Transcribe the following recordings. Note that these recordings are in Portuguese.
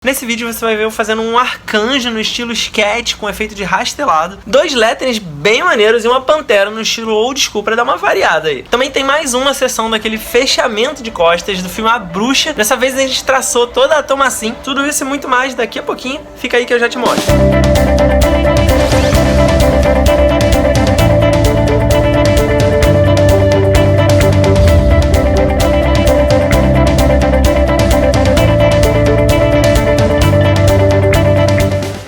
Nesse vídeo você vai ver eu fazendo um arcanjo no estilo sketch com efeito de rastelado, 2 letterings bem maneiros e uma pantera no estilo old school pra dar uma variada aí. Também tem mais uma sessão daquele fechamento de costas do filme A Bruxa. Dessa vez a gente traçou toda a toma assim. Tudo isso e muito mais daqui a pouquinho. Fica aí que eu já te mostro.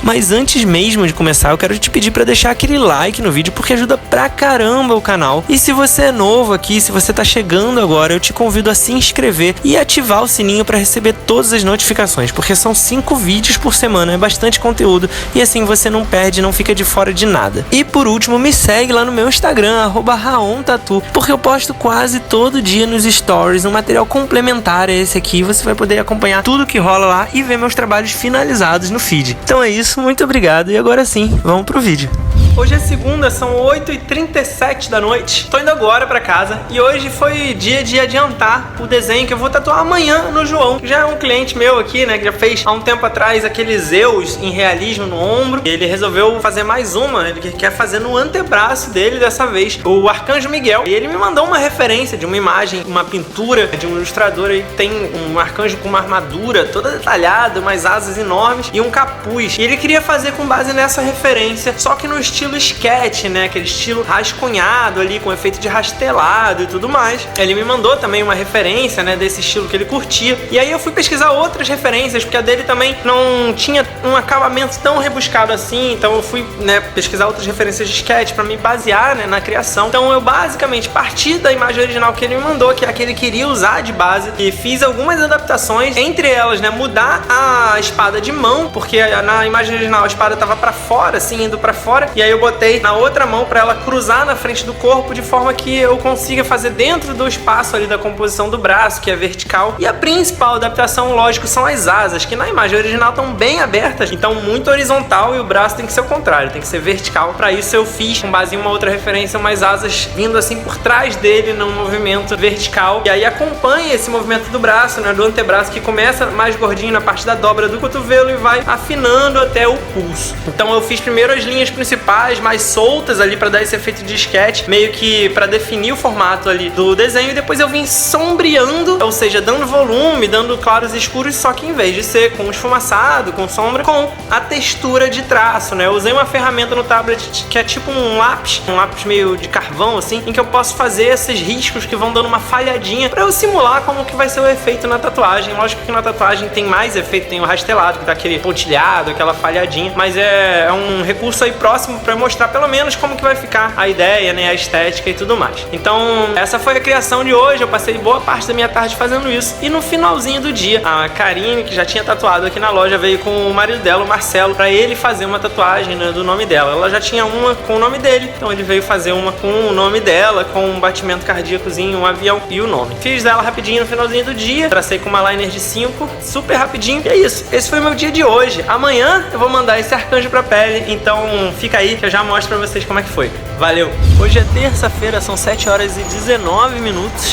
Mas antes mesmo de começar, eu quero te pedir para deixar aquele like no vídeo, porque ajuda pra caramba o canal. E se você é novo aqui, se você tá chegando agora, eu te convido a se inscrever e ativar o sininho para receber todas as notificações, porque são 5 vídeos por semana, é bastante conteúdo e assim você não perde, não fica de fora de nada. E por último, me segue lá no meu Instagram, @raontatu, porque eu posto quase todo dia nos stories um material complementar a esse aqui. Você vai poder acompanhar tudo que rola lá e ver meus trabalhos finalizados no feed. Então é isso. Muito obrigado e agora sim, vamos pro vídeo. Hoje é segunda, são 8h37 da noite. Tô indo agora pra casa e hoje foi dia de adiantar o desenho que eu vou tatuar amanhã no João. Já é um cliente meu aqui, né, que já fez há um tempo atrás aquele Zeus em realismo no ombro. E ele resolveu fazer mais uma, ele quer fazer no antebraço dele dessa vez, o Arcanjo Miguel. E ele me mandou uma referência de uma imagem, uma pintura de um ilustrador aí que tem um arcanjo com uma armadura toda detalhada, umas asas enormes e um capuz. E ele queria fazer com base nessa referência, só que no estilo sketch, né? Aquele estilo rascunhado ali, com efeito de rastelado e tudo mais. Ele me mandou também uma referência, né? Desse estilo que ele curtia. E aí eu fui pesquisar outras referências, porque a dele também não tinha um acabamento tão rebuscado assim. Então eu fui, né, pesquisar outras referências de sketch pra me basear, né, na criação. Então eu basicamente parti da imagem original que ele me mandou, que é a que ele queria usar de base, e fiz algumas adaptações, entre elas, né, mudar a espada de mão, porque na imagem original a espada tava pra fora, assim, indo pra fora, e aí eu botei na outra mão pra ela cruzar na frente do corpo, de forma que eu consiga fazer dentro do espaço ali da composição do braço, que é vertical. E a principal adaptação, lógico, são as asas, que na imagem original estão bem abertas, então muito horizontal, e o braço tem que ser o contrário, tem que ser vertical. Pra isso eu fiz, com base em uma outra referência, umas asas vindo assim por trás dele, num movimento vertical, e aí acompanha esse movimento do braço, né, do antebraço, que começa mais gordinho na parte da dobra do cotovelo e vai afinando até o pulso. Então eu fiz primeiro as linhas principais mais soltas ali para dar esse efeito de sketch, meio que para definir o formato ali do desenho, e depois eu vim sombreando, ou seja, dando volume, dando claros e escuros, só que em vez de ser com esfumaçado, com sombra, com a textura de traço, né? Eu usei uma ferramenta no tablet que é tipo um lápis meio de carvão assim, em que eu posso fazer esses riscos que vão dando uma falhadinha para eu simular como que vai ser o efeito na tatuagem. Lógico que na tatuagem tem mais efeito, tem o rastelado, que dá aquele pontilhado, aquela falhadinha, mas é um recurso aí próximo para mostrar pelo menos como que vai ficar a ideia, né, a estética e tudo mais. Então essa foi a criação de hoje. Eu passei boa parte da minha tarde fazendo isso, e no finalzinho do dia a Karine, que já tinha tatuado aqui na loja, veio com o marido dela, o Marcelo, para ele fazer uma tatuagem, né, do nome dela. Ela já tinha uma com o nome dele, então ele veio fazer uma com o nome dela, com um batimento cardíacozinho, um avião e o nome. Fiz dela rapidinho no finalzinho do dia, tracei com uma liner de 5, super rapidinho, e é isso. Esse foi o meu dia de hoje. Amanhã eu vou mandar esse arcanjo pra pele, então fica aí que eu já mostro pra vocês como é que foi. Valeu! Hoje é terça-feira, são 7h19.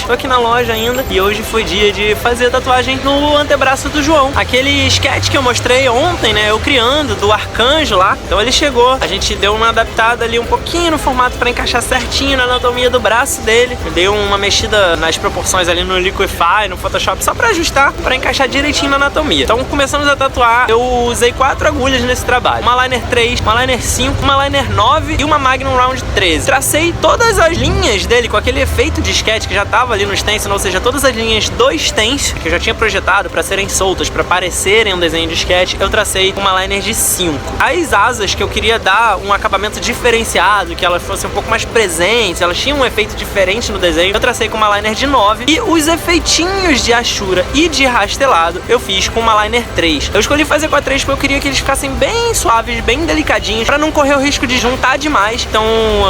Tô aqui na loja ainda e hoje foi dia de fazer a tatuagem no antebraço do João. Aquele sketch que eu mostrei ontem, né, eu criando, do arcanjo lá. Então ele chegou, a gente deu uma adaptada ali um pouquinho no formato pra encaixar certinho na anatomia do braço dele. Eu dei uma mexida nas proporções ali no Liquify, no Photoshop, só pra ajustar, pra encaixar direitinho na anatomia. Então começamos a tatuar, eu usei 4 agulhas nesse trabalho. Uma liner 3, uma liner 5, uma liner 9 e uma Magnum Round 13. Tracei todas as linhas dele com aquele efeito de sketch que já tava ali no stencil, ou seja, todas as linhas do stencil que eu já tinha projetado para serem soltas, para parecerem um desenho de sketch, eu tracei com uma liner de 5. As asas que eu queria dar um acabamento diferenciado, que elas fossem um pouco mais presentes, elas tinham um efeito diferente no desenho, eu tracei com uma liner de 9. E os efeitinhos de achura e de rastelado eu fiz com uma liner 3. Eu escolhi fazer com a 3 porque eu queria que eles ficassem bem suaves, bem delicadinhos, para não correr o risco de juntar demais. Então,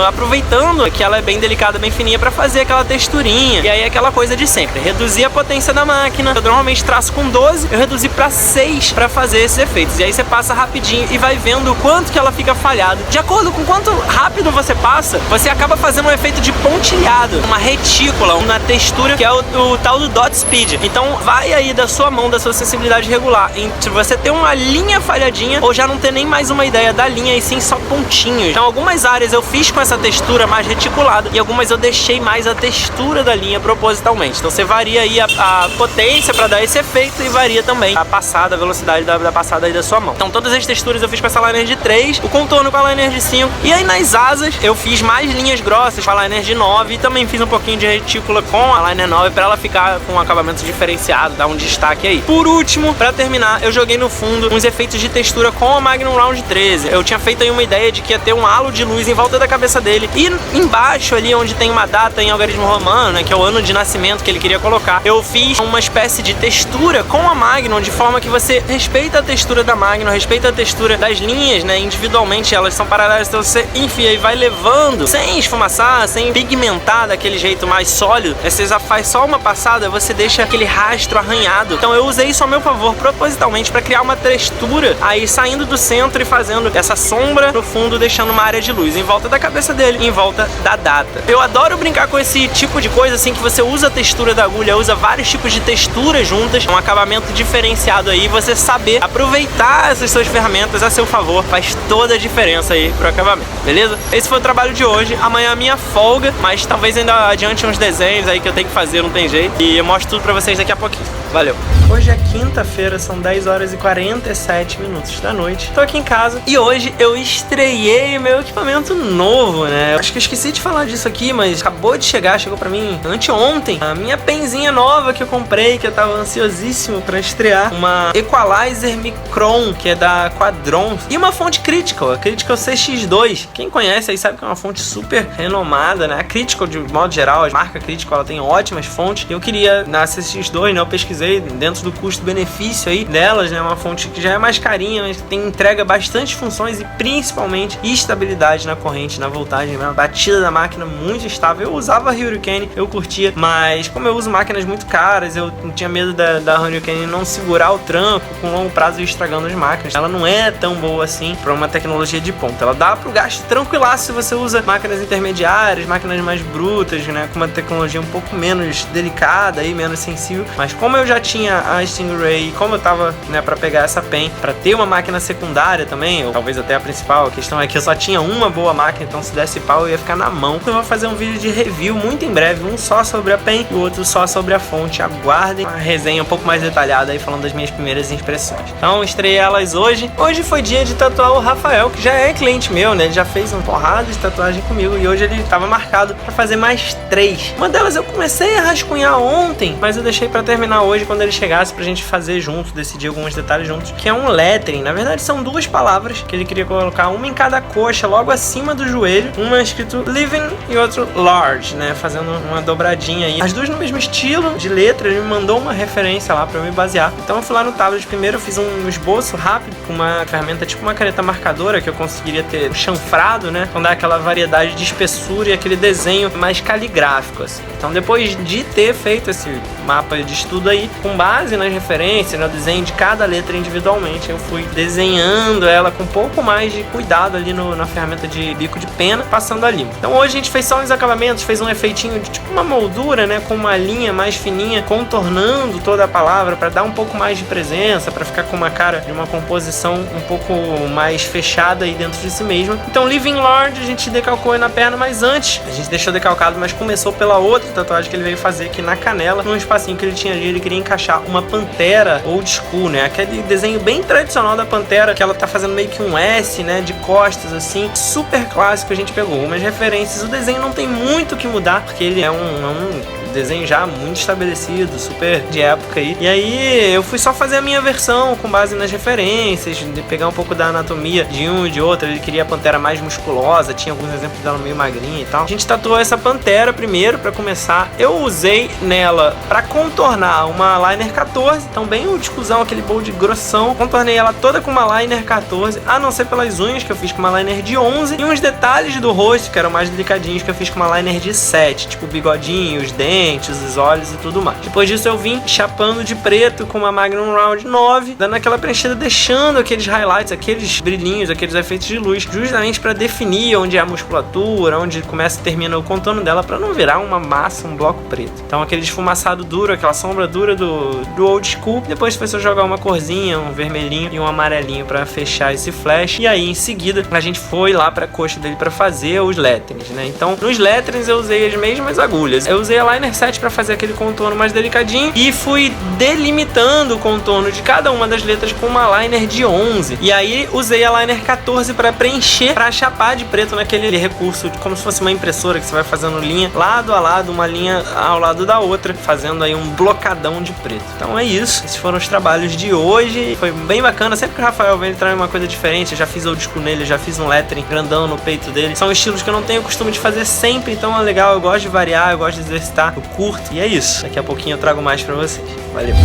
aproveitando que ela é bem delicada, bem fininha, pra fazer aquela texturinha. E aí aquela coisa de sempre, reduzir a potência da máquina. Eu normalmente traço com 12, eu reduzi pra 6 pra fazer esses efeitos. E aí você passa rapidinho e vai vendo o quanto que ela fica falhada. De acordo com quanto rápido você passa, você acaba fazendo um efeito de pontilhado, uma retícula, uma textura que é o tal do dot speed. Então vai aí da sua mão, da sua sensibilidade regular, entre você ter uma linha falhadinha ou já não ter nem mais uma ideia da linha e sim só pontinhos. Então algumas áreas eu fiz com essa textura mais reticulada e algumas eu deixei mais a textura da linha propositalmente. Então você varia aí a potência para dar esse efeito e varia também a passada, a velocidade da passada aí da sua mão. Então todas as texturas eu fiz com essa liner de 3, o contorno com a liner de 5 e aí nas asas eu fiz mais linhas grossas com a liner de 9 e também fiz um pouquinho de retícula com a liner 9 para ela ficar com um acabamento diferenciado, dar um destaque aí. Por último, para terminar, eu joguei no fundo uns efeitos de textura com a Magnum Round 13. Eu tinha feito aí uma ideia de que ia ter um halo de luz em volta da cabeça dele e embaixo ali onde tem uma data em algarismo romano, né, que é o ano de nascimento que ele queria colocar, eu fiz uma espécie de textura com a Magnum de forma que você respeita a textura da Magnum, respeita a textura das linhas, né, individualmente elas são paralelas, então você enfia e vai levando sem esfumaçar, sem pigmentar daquele jeito mais sólido. Você já faz só uma passada, você deixa aquele rastro arranhado. Então eu usei isso a meu favor propositalmente para criar uma textura aí saindo do centro e fazendo essa sombra no fundo, deixando uma área de luz em volta da cabeça dele, em volta da data. Eu adoro brincar com esse tipo de coisa assim, que você usa a textura da agulha, usa vários tipos de texturas juntas, um acabamento diferenciado aí, você saber aproveitar essas suas ferramentas a seu favor faz toda a diferença aí pro acabamento, beleza? Esse foi o trabalho de hoje. Amanhã é a minha folga, mas talvez ainda adiante uns desenhos aí que eu tenho que fazer, não tem jeito, e eu mostro tudo pra vocês daqui a pouquinho. Valeu! Hoje é quinta-feira, são 10 horas e 47 minutos da noite. Tô aqui em casa e hoje eu estreiei meu equipamento novo, né? Acho que eu esqueci de falar disso aqui, mas acabou de chegar, chegou pra mim anteontem, a minha penzinha nova que eu comprei, que eu tava ansiosíssimo pra estrear. Uma Equalizer Micron, que é da Quadron, e uma fonte Critical, a Critical CX2. Quem conhece aí sabe que é uma fonte super renomada, né? A Critical, de modo geral, a marca Critical, ela tem ótimas fontes. Eu queria, na CX2, né, eu pesquisei dentro do custo-benefício aí delas, né? Uma fonte que já é mais carinha, mas tem entrega bastante funções e principalmente estabilidade na corrente, na voltagem, né? A batida da máquina muito estável. Eu usava a Hurricane, eu curtia, mas como eu uso máquinas muito caras, eu tinha medo da Hurricane não segurar o tranco com longo prazo e estragando as máquinas. Ela não é tão boa assim para uma tecnologia de ponta. Ela dá pro gasto tranquilaço se você usa máquinas intermediárias, máquinas mais brutas, né? Com uma tecnologia um pouco menos delicada e menos sensível. Mas como eu já tinha a Stingray e como eu tava, né, para pegar essa pen, para ter uma máquina secundária também, ou talvez até a principal, a questão é que eu só tinha uma boa máquina, então se desse pau eu ia ficar na mão. Eu vou fazer um vídeo de review muito em breve, um só sobre a pen e o outro só sobre a fonte. Aguardem uma resenha um pouco mais detalhada aí, falando das minhas primeiras impressões. Então estreiei elas hoje. Hoje foi dia de tatuar o Rafael, que já é cliente meu, né? Ele já fez uma porrada de tatuagem comigo e hoje ele tava marcado para fazer mais 3. Uma delas eu comecei a rascunhar ontem, mas eu deixei para terminar hoje quando ele chegasse pra gente fazer junto, decidir alguns detalhes juntos, que é um lettering. Na verdade são duas palavras que ele queria colocar, uma em cada coxa, logo acima do joelho, uma escrito living e outro large, né, fazendo uma dobradinha aí, as duas no mesmo estilo de letra. Ele me mandou uma referência lá pra eu me basear, então eu fui lá no tablet primeiro, eu fiz um esboço rápido com uma ferramenta tipo uma caneta marcadora que eu conseguiria ter chanfrado, né, então dá aquela variedade de espessura e aquele desenho mais caligráfico assim. Então depois de ter feito esse mapa de estudo aí, com base nas referências, no desenho de cada letra individualmente, eu fui desenhando ela com um pouco mais de cuidado ali na ferramenta de bico de pena, passando a lima. Então hoje a gente fez só uns acabamentos, fez um efeitinho de tipo uma moldura, né, com uma linha mais fininha, contornando toda a palavra para dar um pouco mais de presença, para ficar com uma cara de uma composição um pouco mais fechada aí dentro de si mesma. Então Living Large a gente decalcou aí na perna, mas antes a gente deixou decalcado, mas começou pela outra tatuagem que ele veio fazer aqui na canela, num espacinho que ele tinha ali. Ele queria encaixar uma pantera old school, né, aquele desenho bem tradicional da pantera, que ela tá fazendo meio que um S, né, de costas assim, super clássico. A gente pegou umas referências, o desenho não tem muito o que mudar, porque ele é um desenho já muito estabelecido, super de época aí. E aí eu fui só fazer a minha versão com base nas referências, de pegar um pouco da anatomia de um e de outro. Ele queria a pantera mais musculosa, tinha alguns exemplos dela meio magrinha e tal. A gente tatuou essa pantera primeiro pra começar. Eu usei nela pra contornar uma liner 14, então bem o discusão, aquele bold grossão. Contornei ela toda com uma liner 14, a não ser pelas unhas, que eu fiz com uma liner de 11, e uns detalhes do rosto, que eram mais delicadinhos, que eu fiz com uma liner de 7, tipo o bigodinho, os dentes, os olhos e tudo mais. Depois disso eu vim chapando de preto com uma Magnum Round 9, dando aquela preenchida, deixando aqueles highlights, aqueles brilhinhos, aqueles efeitos de luz, justamente para definir onde é a musculatura, onde começa e termina o contorno dela, para não virar uma massa, um bloco preto. Então aquele esfumaçado duro, aquela sombra dura do old school. Depois foi só jogar uma corzinha, um vermelhinho e um amarelinho para fechar esse flash. E aí em seguida a gente foi lá para a coxa dele para fazer os letterings, né? Então nos letterings eu usei as mesmas agulhas. Eu usei a liner 7 para fazer aquele contorno mais delicadinho e fui delimitando o contorno de cada uma das letras com uma liner de 11. E aí usei a liner 14 para preencher, para chapar de preto naquele recurso, como se fosse uma impressora que você vai fazendo linha lado a lado, uma linha ao lado da outra, fazendo aí um blocadão de preto. Então é isso. Esses foram os trabalhos de hoje. Foi bem bacana. Sempre que o Rafael vem, ele traz uma coisa diferente. Eu já fiz old school nele, já fiz um lettering grandão no peito dele. São estilos que eu não tenho o costume de fazer sempre, então é legal. Eu gosto de variar, eu gosto de exercitar, eu curto. E é isso. Daqui a pouquinho eu trago mais pra vocês. Valeu!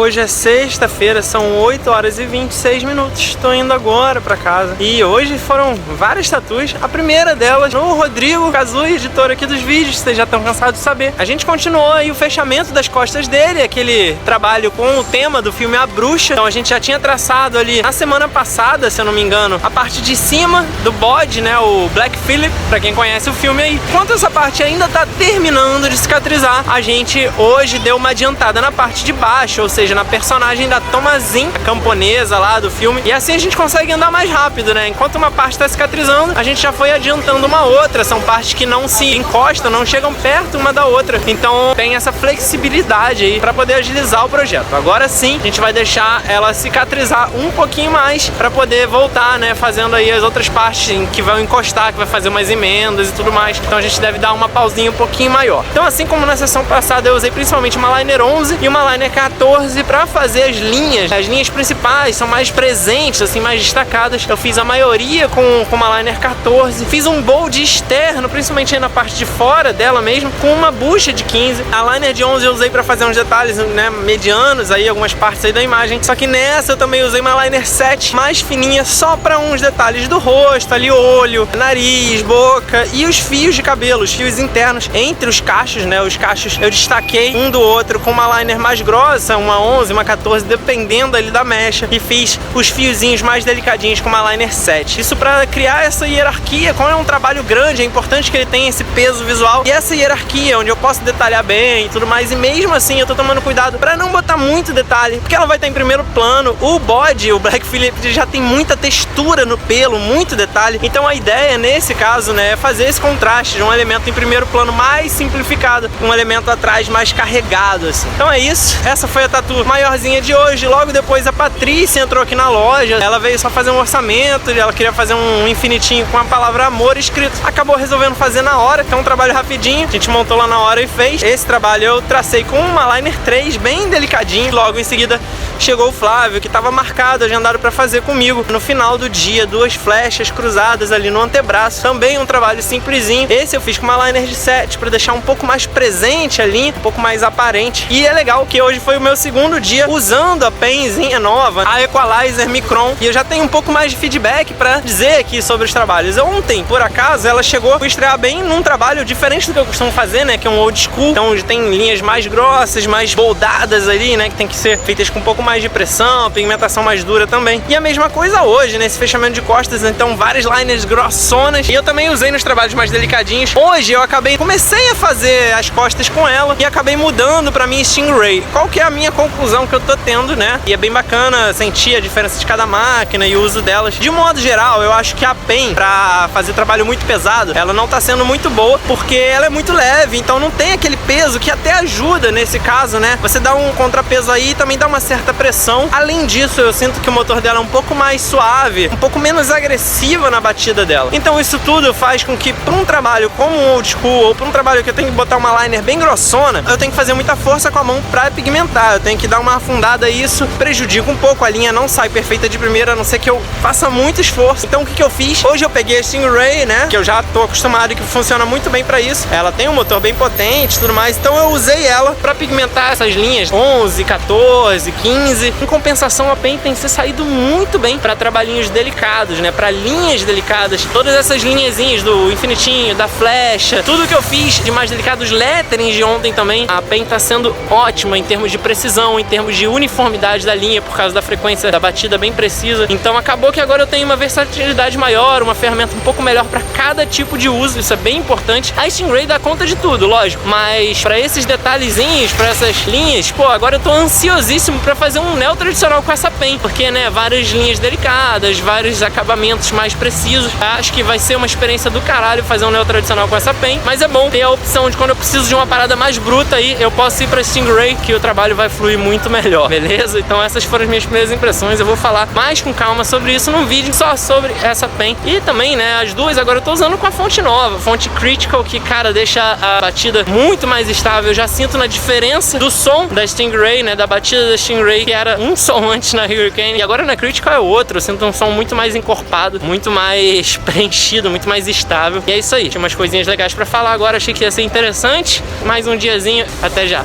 Hoje é sexta-feira, são 8 horas e 26 minutos. Estou indo agora pra casa. E hoje foram várias tatuas. A primeira delas no Rodrigo Kazui, editor aqui dos vídeos, vocês já estão cansados de saber. A gente continuou aí o fechamento das costas dele, aquele trabalho com o tema do filme A Bruxa. Então a gente já tinha traçado ali na semana passada, se eu não me engano, a parte de cima do bode, né, o Black Phillip, pra quem conhece o filme aí. Enquanto essa parte ainda tá terminando de cicatrizar, a gente hoje deu uma adiantada na parte de baixo, ou seja, na personagem da Thomasin, a camponesa lá do filme, e assim a gente consegue andar mais rápido, né? Enquanto uma parte está cicatrizando, a gente já foi adiantando uma outra. São partes que não se encostam, não chegam perto uma da outra, então tem essa flexibilidade aí para poder agilizar o projeto. Agora sim, a gente vai deixar ela cicatrizar um pouquinho mais para poder voltar, né? Fazendo aí as outras partes em que vão encostar, que vai fazer umas emendas e tudo mais. Então a gente deve dar uma pausinha um pouquinho maior. Então assim como na sessão passada eu usei principalmente uma liner 11 e uma liner 14 para fazer as linhas principais são mais presentes, assim, mais destacadas. Eu fiz a maioria com uma liner 14, fiz um bold externo, principalmente aí na parte de fora dela mesmo, com uma bucha de 15. A liner de 11 eu usei para fazer uns detalhes, né, medianos aí, algumas partes aí da imagem. Só que nessa eu também usei uma liner 7 mais fininha, só para uns detalhes do rosto, ali olho, nariz, boca e os fios de cabelo, os fios internos entre os cachos, né? Os cachos eu destaquei um do outro com uma liner mais grossa, uma 11, uma 14, dependendo ali da mecha, e fiz os fiozinhos mais delicadinhos com uma liner 7. Isso para criar essa hierarquia. Como é um trabalho grande, é importante que ele tenha esse peso visual e essa hierarquia, onde eu posso detalhar bem e tudo mais. E mesmo assim eu tô tomando cuidado para não botar muito detalhe, porque ela vai estar em primeiro plano. O bode, o Black Phillip, já tem muita textura no pelo, muito detalhe. Então a ideia nesse caso, né, é fazer esse contraste de um elemento em primeiro plano mais simplificado, um elemento atrás mais carregado, assim. Então é isso. Essa foi a tatu maiorzinha de hoje. Logo depois a Patrícia entrou aqui na loja. Ela veio só fazer um orçamento, ela queria fazer um infinitinho com a palavra amor escrito. Acabou resolvendo fazer na hora, que é um trabalho rapidinho. A gente montou lá na hora e fez. Esse trabalho eu tracei com uma liner 3, bem delicadinho. Logo em seguida chegou o Flávio, que estava marcado, agendado para fazer comigo. No final do dia, 2 flechas cruzadas ali no antebraço. Também um trabalho simplesinho. Esse eu fiz com uma liner de 7 para deixar um pouco mais presente ali, um pouco mais aparente. E é legal que hoje foi o meu segundo dia usando a penzinha nova, a Equalizer Micron, e eu já tenho um pouco mais de feedback para dizer aqui sobre os trabalhos. Ontem, por acaso, ela chegou a estrear bem num trabalho diferente do que eu costumo fazer, né, que é um old school, então tem linhas mais grossas, mais boldadas ali, né, que tem que ser feitas com um pouco mais de pressão, pigmentação mais dura também. E a mesma coisa hoje, nesse fechamento de costas, então várias liners grossonas, e eu também usei nos trabalhos mais delicadinhos. Hoje eu comecei a fazer as costas com ela e acabei mudando pra minha Stingray. Qual que é a minha conclusão que eu tô tendo, né? E é bem bacana sentir a diferença de cada máquina e o uso delas. De modo geral, eu acho que a pen, pra fazer trabalho muito pesado, ela não tá sendo muito boa, porque ela é muito leve, então não tem aquele peso que até ajuda nesse caso, né? Você dá um contrapeso aí e também dá uma certa pressão. Além disso, eu sinto que o motor dela é um pouco mais suave, um pouco menos agressiva na batida dela. Então isso tudo faz com que, para um trabalho como um old school, ou para um trabalho que eu tenho que botar uma liner bem grossona, eu tenho que fazer muita força com a mão para pigmentar. Eu tenho que dar uma afundada e isso prejudica um pouco. A linha não sai perfeita de primeira, a não ser que eu faça muito esforço. Então o que eu fiz? Hoje eu peguei a Stingray, né, que eu já tô acostumado e que funciona muito bem para isso. Ela tem um motor bem potente e tudo mais, então eu usei ela para pigmentar essas linhas 11, 14, 15. Em compensação, a PEN tem se saído muito bem para trabalhinhos delicados, né, para linhas delicadas. Todas essas linhazinhas do infinitinho, da flecha, tudo que eu fiz de mais delicados, letterings de ontem também, a PEN tá sendo ótima em termos de precisão, em termos de uniformidade da linha, por causa da frequência da batida bem precisa. Então acabou que agora eu tenho uma versatilidade maior, uma ferramenta um pouco melhor para cada tipo de uso. Isso é bem importante. A Stingray dá conta de tudo, lógico, mas para esses detalhezinhos, para essas linhas, pô, agora eu tô ansiosíssimo para fazer um neo tradicional com essa PEN, porque, né, várias linhas delicadas, vários acabamentos mais precisos. Acho que vai ser uma experiência do caralho fazer um neo tradicional com essa PEN, mas é bom ter a opção de, quando eu preciso de uma parada mais bruta aí, eu posso ir pra Stingray, que o trabalho vai fluir muito melhor, beleza? Então essas foram as minhas primeiras impressões. Eu vou falar mais com calma sobre isso num vídeo só sobre essa PEN. E também, né, as duas agora eu tô usando com a fonte nova, fonte Critical, que, cara, deixa a batida muito mais estável. Eu já sinto na diferença do som da Stingray, né, da batida da Stingray, que era um som antes na Hurricane, e agora na Critical é outro. Eu sinto um som muito mais encorpado, muito mais preenchido, muito mais estável. E é isso aí. Tinha umas coisinhas legais pra falar agora, achei que ia ser interessante. Mais um diazinho, até já.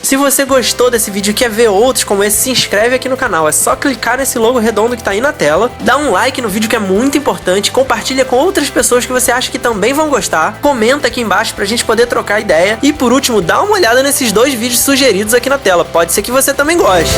Se você gostou desse vídeo e quer ver outros como esse, se inscreve aqui no canal. É só clicar nesse logo redondo que tá aí na tela, dá um like no vídeo, que é muito importante, compartilha com outras pessoas que você acha que também vão gostar, comenta aqui embaixo pra gente poder trocar ideia, e por último, dá uma olhada nesses 2 vídeos sugeridos aqui na tela, pode ser que você também goste.